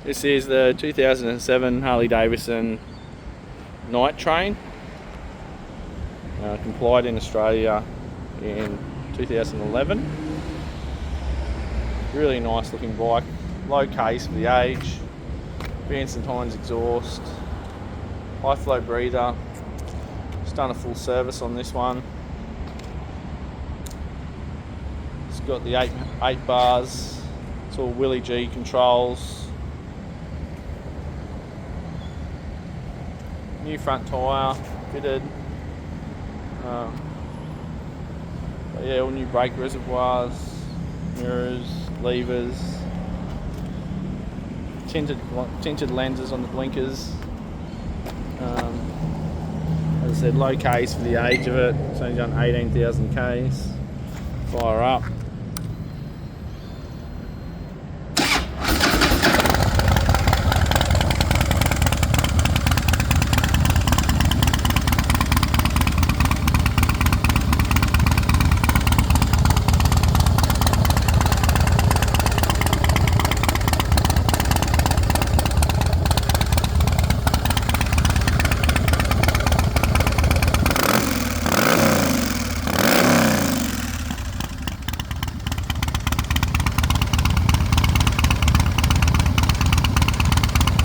This is the 2007 Harley Davidson night train. Complied in Australia in 2011. Really nice looking bike, low case for the age, Davidson exhaust, high flow breather. Just done a full service on this one. It's got the eight bars. It's all Willie G controls. New front tyre fitted. All new brake reservoirs, mirrors, levers, tinted lenses on the blinkers. As I said, low case for the age of it. It's only done 18,000 Ks. Fire up.